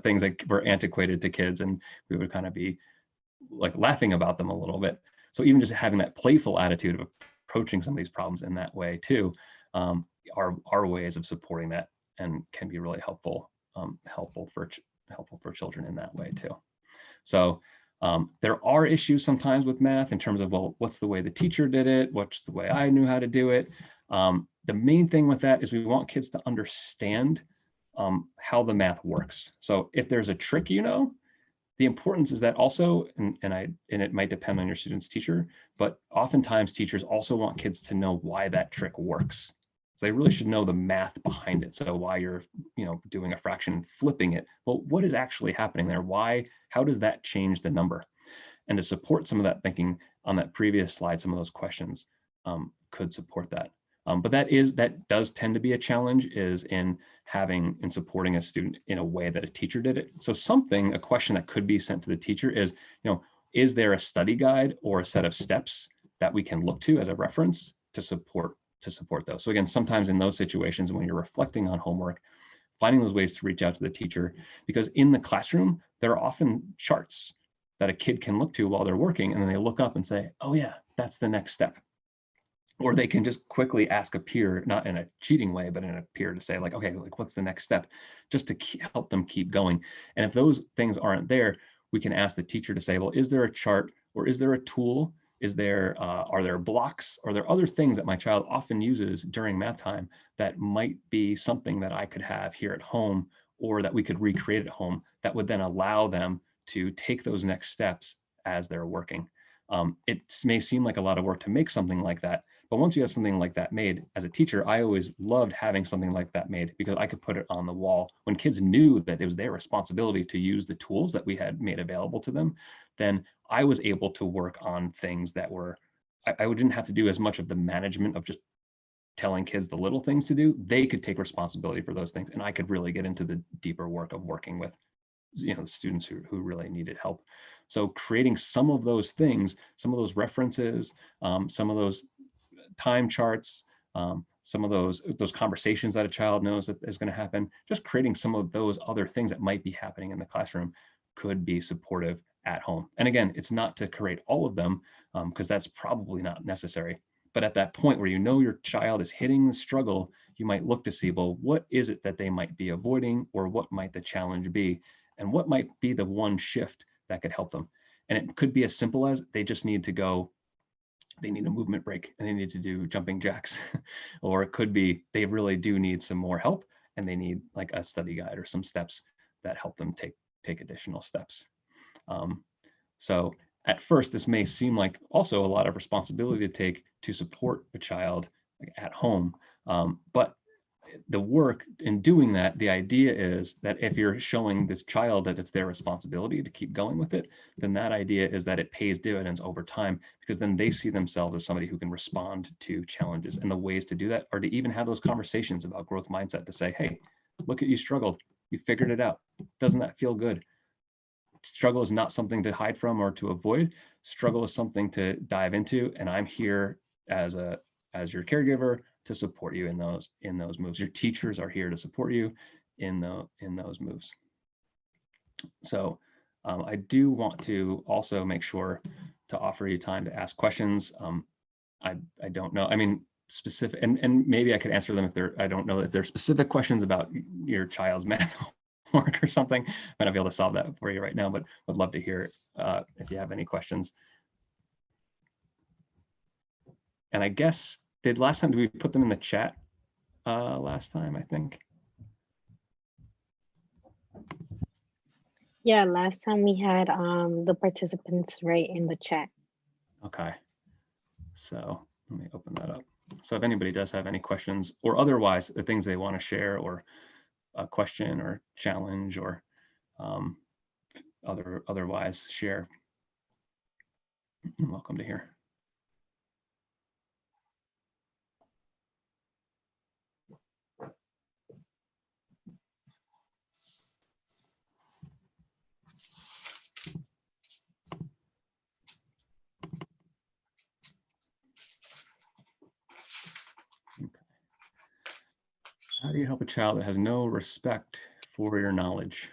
things that were antiquated to kids, and we would kind of be like laughing about them a little bit. So even just having that playful attitude of approaching some of these problems in that way too, are ways of supporting that, and can be really helpful for children in that way too. So there are issues sometimes with math in terms of, well, what's the way the teacher did it? What's the way I knew how to do it? The main thing with that is we want kids to understand how the math works. So if there's a trick, the importance is that also, and it might depend on your student's teacher, but oftentimes teachers also want kids to know why that trick works. So they really should know the math behind it. So why you're, doing a fraction and flipping it, well, what is actually happening there? How does that change the number? And to support some of that thinking on that previous slide, some of those questions could support that. But that does tend to be a challenge, is in supporting a student in a way that a teacher did it. So a question that could be sent to the teacher is there a study guide or a set of steps that we can look to as a reference to support those? So again, sometimes in those situations when you're reflecting on homework, finding those ways to reach out to the teacher, because in the classroom, there are often charts that a kid can look to while they're working, and then they look up and say, oh yeah, that's the next step. Or they can just quickly ask a peer, not in a cheating way, but in a peer, to say like, okay, like what's the next step, just to help them keep going. And if those things aren't there, we can ask the teacher to say, well, is there a chart, or is there a tool? Are there blocks? Are there other things that my child often uses during math time that might be something that I could have here at home, or that we could recreate at home, that would then allow them to take those next steps as they're working? It may seem like a lot of work to make something like that, But once you have something like that made, as a teacher, I always loved having something like that made because I could put it on the wall. When kids knew that it was their responsibility to use the tools that we had made available to them, then I was able to work on things that were, I didn't have to do as much of the management of just telling kids the little things to do. They could take responsibility for those things, and I could really get into the deeper work of working with, you know, the students who really needed help. So creating some of those things, some of those references, some of those time charts, some of those conversations that a child knows that is going to happen, just creating some of those other things that might be happening in the classroom could be supportive at home. And again, it's not to create all of them, because that's probably not necessary. But at that point where you know your child is hitting the struggle, you might look to see, well, what is it that they might be avoiding, or what might the challenge be? And what might be the one shift that could help them? And it could be as simple as they just need to go, they need a movement break and they need to do jumping jacks. Or it could be they really do need some more help and they need like a study guide or some steps that help them take additional steps. So at first, this may seem like also a lot of responsibility to take to support a child at home. But the work in doing that, the idea is that if you're showing this child that it's their responsibility to keep going with it, then that idea is that it pays dividends over time, because then they see themselves as somebody who can respond to challenges. And the ways to do that are to even have those conversations about growth mindset, to say, hey, look at you struggled, you figured it out. Doesn't that feel good? Struggle is not something to hide from or to avoid. Struggle is something to dive into, and I'm here as your caregiver to support you in those moves. Your teachers are here to support you in those moves. So I do want to also make sure to offer you time to ask questions. I don't know. I mean, specific, and maybe I could answer them I don't know if they're specific questions about your child's math work or something. I might not be able to solve that for you right now, but would love to hear if you have any questions. And I guess, last time, did we put them in the chat last time, I think? Yeah, last time we had the participants right in the chat. Okay, so let me open that up. So if anybody does have any questions, or otherwise the things they want to share, or a question or challenge, or otherwise share, you're welcome to hear. How do you help a child that has no respect for your knowledge?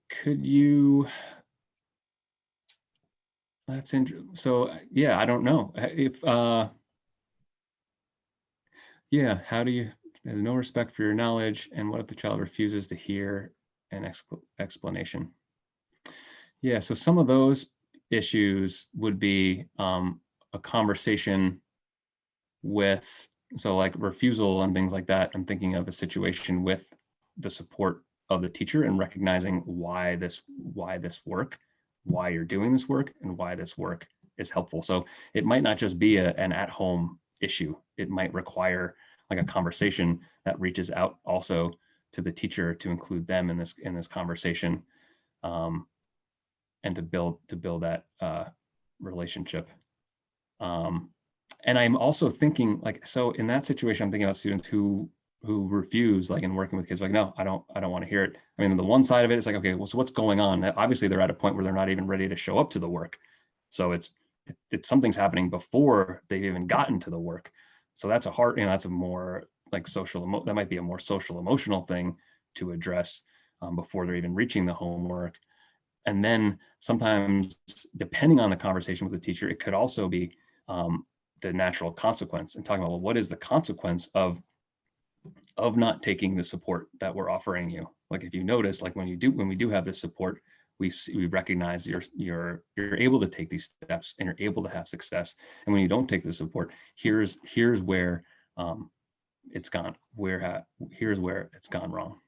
Could you, that's interesting. So yeah, I don't know. If, yeah, how do you, there's no respect for your knowledge, and what if the child refuses to hear an explanation? Yeah, so some of those issues would be a conversation with, so like refusal and things like that. I'm thinking of a situation with the support of the teacher and recognizing why you're doing this work and why this work is helpful. So it might not just be an at-home issue. It might require like a conversation that reaches out also to the teacher to include them in this conversation, and to build that relationship. And I'm also thinking, like, so in that situation, I'm thinking about students who refuse, like in working with kids, like, no, I don't want to hear it. I mean, the one side of it is like, okay, well, so what's going on? Obviously they're at a point where they're not even ready to show up to the work. So it's something's happening before they've even gotten to the work. So that's that's a more like that might be a more social emotional thing to address before they're even reaching the homework. And then sometimes, depending on the conversation with the teacher, it could also be the natural consequence, and talking about, well, what is the consequence of not taking the support that we're offering you? Like, if you notice, like when we do have this support, we recognize you're able to take these steps and you're able to have success. And when you don't take the support, here's where it's gone. Here's where it's gone wrong.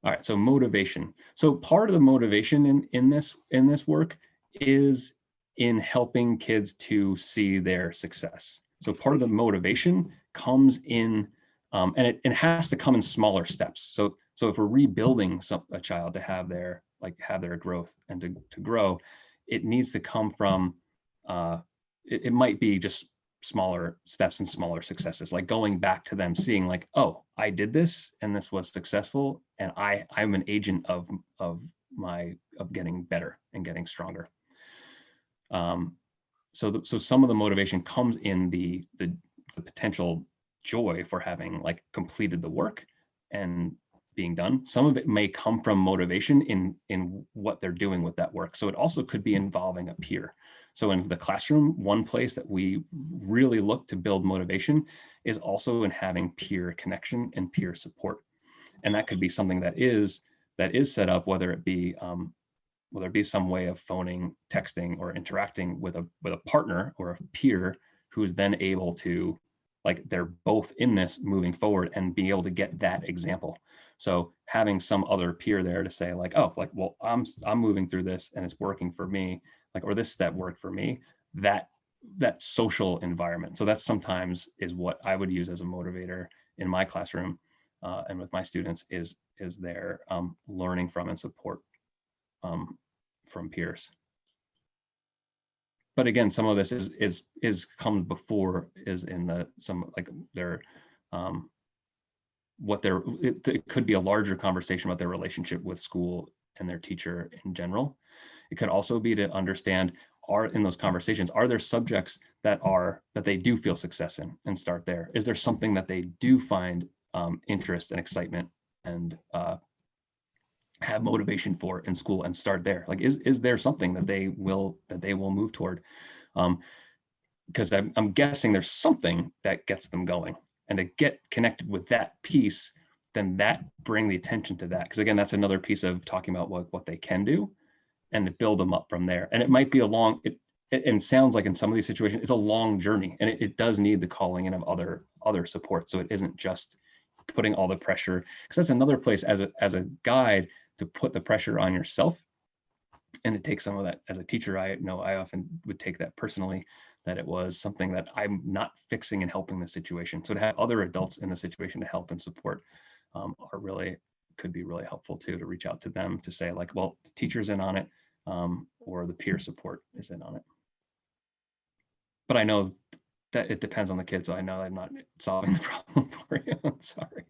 All right, so motivation. So part of the motivation in this work is in helping kids to see their success. So part of the motivation comes in, and it has to come in smaller steps. So if we're rebuilding a child to have their growth and to grow, it needs to come from, it might be just smaller steps and smaller successes, like going back to them, seeing like, oh, I did this and this was successful, and I'm an agent of getting better and getting stronger. So some of the motivation comes in the potential joy for having like completed the work and being done. Some of it may come from motivation in what they're doing with that work. So it also could be involving a peer. So in the classroom, one place that we really look to build motivation is also in having peer connection and peer support. And that could be something that is set up, whether it be some way of phoning, texting, or interacting with a partner or a peer who is then able to, like, they're both in this moving forward and being able to get that example. So having some other peer there to say like, oh, like, well, I'm moving through this and it's working for me, like, or this step worked for me, that social environment. So that sometimes is what I would use as a motivator in my classroom and with my students is their learning from and support from peers. But again, some of this is comes before, is in the some like their it could be a larger conversation about their relationship with school and their teacher in general. It could also be to understand, in those conversations, are there subjects that they do feel success in, and start there. Is there something that they do find interest and excitement and have motivation for in school, and start there? Like, is there something that they will move toward? Because I'm guessing there's something that gets them going, and to get connected with that piece, then that bring the attention to that. Because again, that's another piece of talking about what they can do, and to build them up from there. And it might be and sounds like in some of these situations, it's a long journey, and it does need the calling in of other support. So it isn't just putting all the pressure, because that's another place as a guide to put the pressure on yourself. And it takes some of that. As a teacher, I know I often would take that personally, that it was something that I'm not fixing and helping the situation. So to have other adults in the situation to help and support could be really helpful too, to reach out to them to say like, well, the teacher's in on it, or the peer support is in on it. But I know that it depends on the kid, so I know I'm not solving the problem for you. I'm sorry.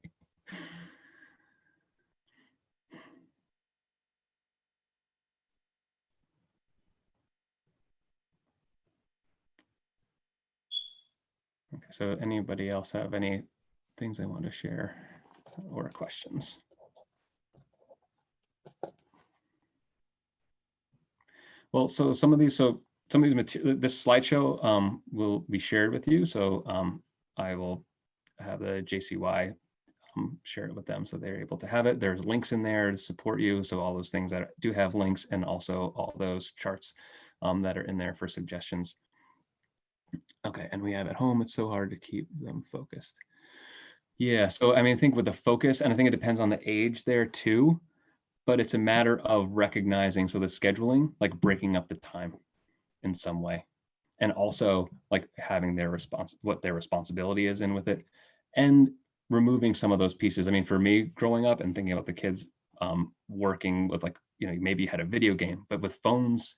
Okay, so anybody else have any things they want to share or questions? Well, so some of these material, this slideshow will be shared with you. So I will have the JCY share it with them so they're able to have it. There's links in there to support you. So all those things that do have links, and also all those charts that are in there for suggestions. Okay, and we have at home, it's so hard to keep them focused. Yeah, so I mean, I think with the focus, and I think it depends on the age there too, but it's a matter of recognizing, so the scheduling, like breaking up the time in some way, and also like having their what their responsibility is in with it, and removing some of those pieces. I mean, for me growing up and thinking about the kids working with, like, maybe you had a video game, but with phones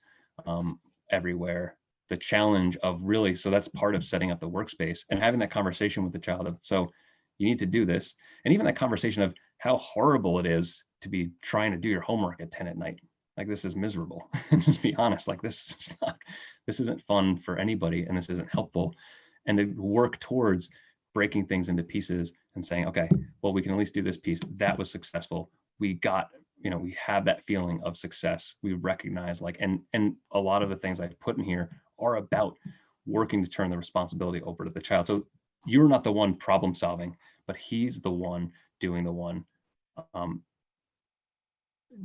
everywhere, the challenge of really, so that's part of setting up the workspace and having that conversation with the child of, so you need to do this. And even that conversation of how horrible it is to be trying to do your homework at 10 at night. Like, this is miserable. And just be honest, like, this isn't fun for anybody, and this isn't helpful. And to work towards breaking things into pieces and saying, okay, well, we can at least do this piece. That was successful. We got, we have that feeling of success. We recognize, like, and a lot of the things I've put in here are about working to turn the responsibility over to the child. So you're not the one problem solving, but he's the one doing the one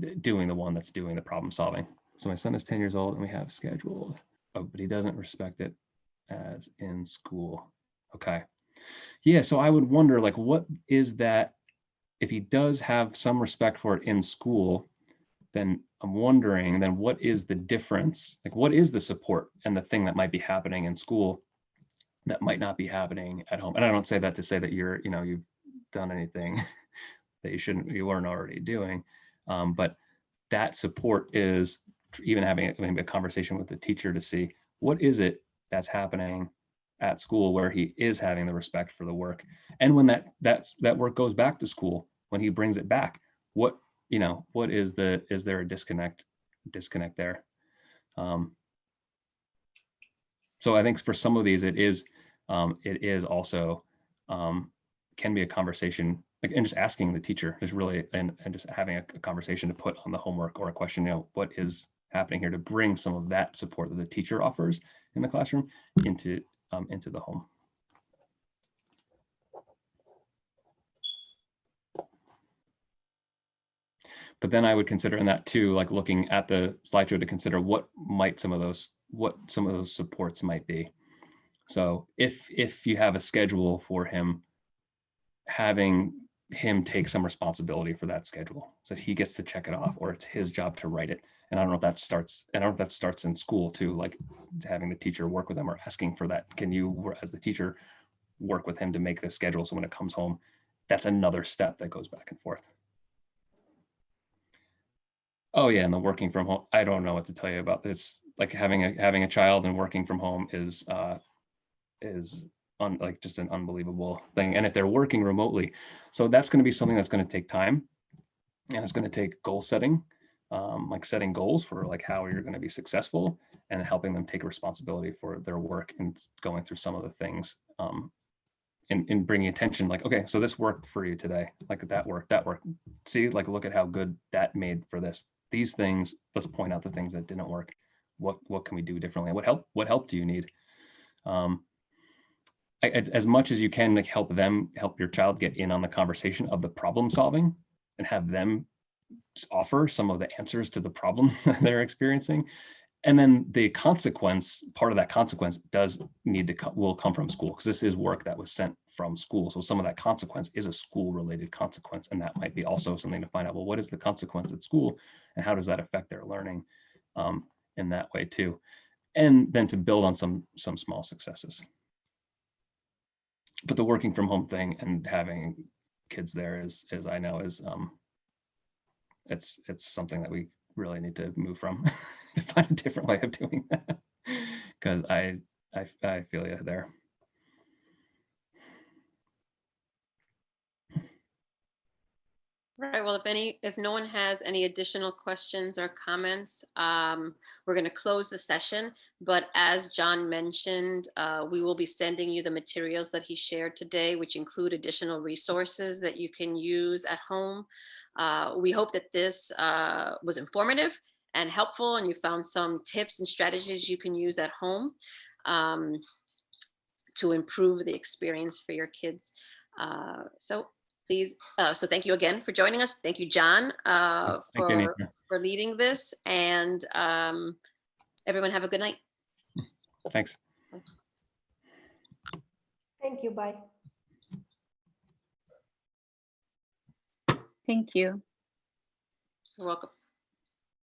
that's doing the problem solving. So my son is 10 years old and we have scheduled, but he doesn't respect it as in school. Okay. Yeah, so I would wonder, like, what is that, if he does have some respect for it in school, then I'm wondering, then what is the difference? Like, what is the support and the thing that might be happening in school that might not be happening at home? And I don't say that to say that you're, you've done anything that you weren't already doing. But that support is even having maybe a conversation with the teacher to see what is it that's happening at school where he is having the respect for the work. And when that work goes back to school, when he brings it back, what is there a disconnect there? So I think for some of these, it is also can be a conversation, like, and just asking the teacher is really, and just having a conversation to put on the homework or a question, what is happening here, to bring some of that support that the teacher offers in the classroom into the home. But then I would consider in that too, like looking at the slideshow to consider what some of those supports might be. So if you have a schedule for him, having him take some responsibility for that schedule so that he gets to check it off, or it's his job to write it. And I don't know if that starts in school too, like having the teacher work with them or asking for that. Can you, as the teacher, work with him to make the schedule so when it comes home, that's another step that goes back and forth. Oh yeah, and the working from home, I don't know what to tell you about this. Like having a child and working from home is like just an unbelievable thing. And if they're working remotely, so that's going to be something that's going to take time, and it's going to take goal setting, like setting goals for like how you're going to be successful, and helping them take responsibility for their work and going through some of the things, in bringing attention, like, okay, so this worked for you today, like that worked. See, like, look at how good that made for this. These things, let's point out the things that didn't work. What can we do differently? What help do you need? As much as you can, like, help your child get in on the conversation of the problem solving, and have them offer some of the answers to the problem that they're experiencing. And then the part of that consequence will come from school, because this is work that was sent from school. So some of that consequence is a school related consequence. And that might be also something to find out, well, what is the consequence at school and how does that affect their learning in that way too? And then to build on some small successes. But the working from home thing and having kids there is I know is it's something that we really need to move from to find a different way of doing that, because I feel you there. Right. Well, if no one has any additional questions or comments, we're going to close the session. But as John mentioned, we will be sending you the materials that he shared today, which include additional resources that you can use at home. We hope that this was informative and helpful, and you found some tips and strategies you can use at home to improve the experience for your kids. So please, so thank you again for joining us. Thank you, John, for leading this, and everyone have a good night. Thanks. Thank you, bye. Thank you. You're welcome.